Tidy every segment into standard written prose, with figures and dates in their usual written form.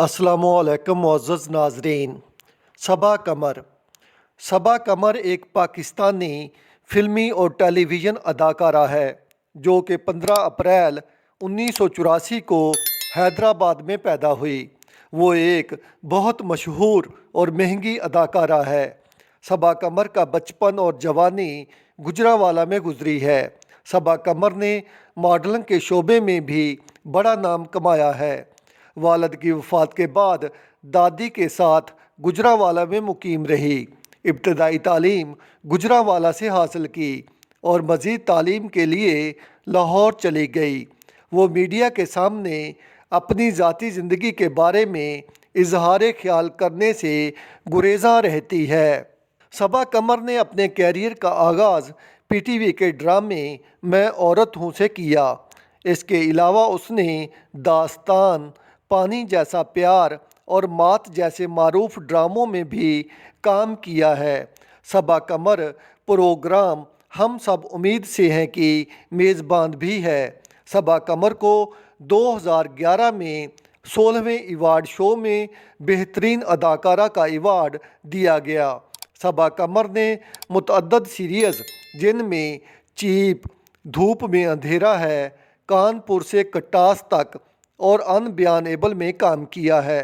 अस्सलामुअलैकुम मुअज़्ज़ज़ नाज़रीन। सबा कमर एक पाकिस्तानी फ़िल्मी और टेलीविज़न अदाकारा है जो कि 15 अप्रैल 1984 को हैदराबाद में पैदा हुई। वो एक बहुत मशहूर और महंगी अदाकारा है। सबा कमर का बचपन और जवानी गुजरांवाला में गुजरी है। सबा कमर ने मॉडलिंग के शोबे में भी बड़ा नाम कमाया है। वालिद की वफ़ात के बाद दादी के साथ गुजरांवाला में मुकीम रही। इब्तदाई तालीम गुजरांवाला से हासिल की और मज़ीद तालीम के लिए लाहौर चली गई। वो मीडिया के सामने अपनी ज़ाती ज़िंदगी के बारे में इजहार ख्याल करने से गुरेज़ां रहती है। सबा कमर ने अपने कैरियर का आगाज़ पीटीवी के ड्रामे मैं औरत हूँ से किया। इसके अलावा उसने दास्तान, पानी जैसा प्यार और मात जैसे मारूफ ड्रामों में भी काम किया है। सबा कमर प्रोग्राम हम सब उम्मीद से हैं कि मेज़बान भी है। सबा कमर को 2011 में 16वें अवार्ड शो में बेहतरीन अदाकारा का अवार्ड दिया गया। सबा कमर ने मुतअद्दद सीरीज़ जिनमें चीप, धूप में अंधेरा है, कानपुर से कटास तक और अनबयानेबल में काम किया है।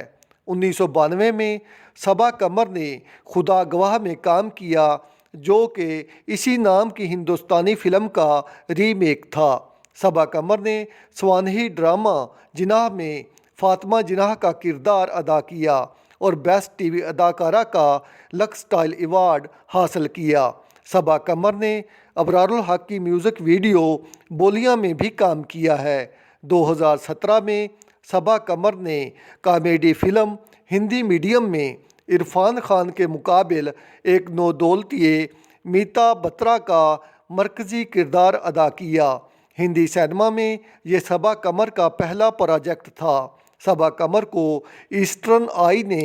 1992 में सबा कमर ने खुदा गवाह में काम किया जो कि इसी नाम की हिंदुस्तानी फ़िल्म का रीमेक था। सबा कमर ने स्वानही ड्रामा जिनाह में फातिमा जिनाह का किरदार अदा किया और बेस्ट टीवी अदाकारा का लक्स स्टाइल अवार्ड हासिल किया। सबा कमर ने अबरारुल हक की म्यूज़िक वीडियो बोलियां में भी काम किया है। 2017 में सबा कमर ने कॉमेडी फ़िल्म हिंदी मीडियम में इरफान खान के मुकाबिल एक नौदौलतिये मीता बत्रा का मरकज़ी किरदार अदा किया। हिंदी सिनेमा में ये सबा कमर का पहला प्रोजेक्ट था। सबा कमर को ईस्टर्न आई ने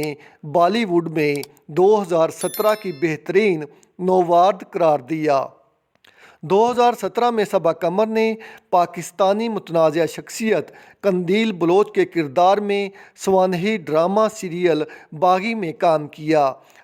बॉलीवुड में 2017 की बेहतरीन नौवार्द करार दिया। 2017 में सबा कमर ने पाकिस्तानी मुतनाज़ा शख्सियत कंदील बलोच के किरदार में स्वानही ड्रामा सीरियल बागी में काम किया।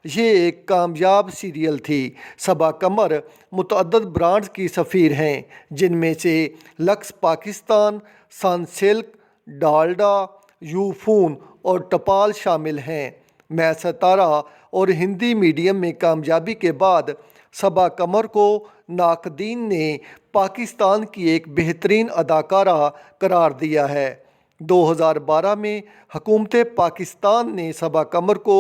ये एक कामयाब सीरियल थी। सबा कमर मुतअद्दद ब्रांड्स की सफ़ीर हैं जिनमें से लक्स पाकिस्तान, सनसिल्क, डालडा, यूफून और टपाल शामिल हैं। मैं सितारा और हिंदी मीडियम में कामयाबी के बाद सबा कमर को नाकदीन ने पाकिस्तान की एक बेहतरीन अदाकारा करार दिया है। 2012 में हुकूमत पाकिस्तान ने सबा कमर को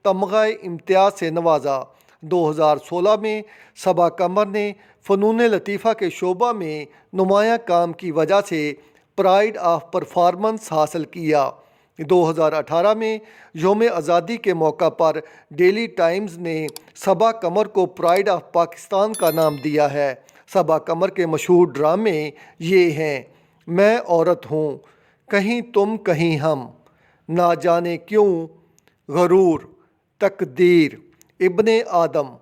तमग़ा इम्तियाज़ से नवाजा। 2016 में सबा कमर ने फ़नून लतीफ़ा के शोबा में नुमायाँ काम की वजह से प्राइड ऑफ परफॉर्मेंस हासिल किया। 2018 में यौम आज़ादी के मौका पर डेली टाइम्स ने सबा कमर को प्राइड ऑफ पाकिस्तान का नाम दिया है। सबा कमर के मशहूर ड्रामे ये हैं: मैं औरत हूँ, कहीं तुम कहीं हम, ना जाने क्यों, गरूर, तकदीर, इब्ने आदम,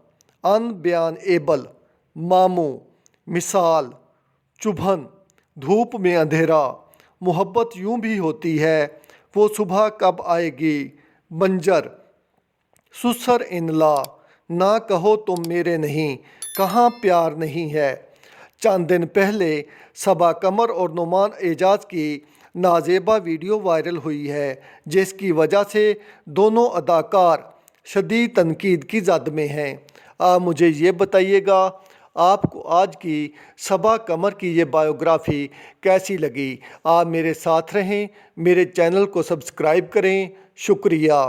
अनबयानेबल, मामू, मिसाल, चुभन, धूप में अंधेरा, मोहब्बत यूं भी होती है, वो सुबह कब आएगी, बंजर, सुसर इनला, ना कहो तुम मेरे नहीं, कहाँ प्यार नहीं है। चंद दिन पहले सबा कमर और नुमान एजाज की नाजेबा वीडियो वायरल हुई है जिसकी वजह से दोनों अदाकार शदीद तनकीद की जद में हैं। आप मुझे ये बताइएगा आपको आज की सबा कमर की ये बायोग्राफ़ी कैसी लगी। आप मेरे साथ रहें, मेरे चैनल को सब्सक्राइब करें। शुक्रिया।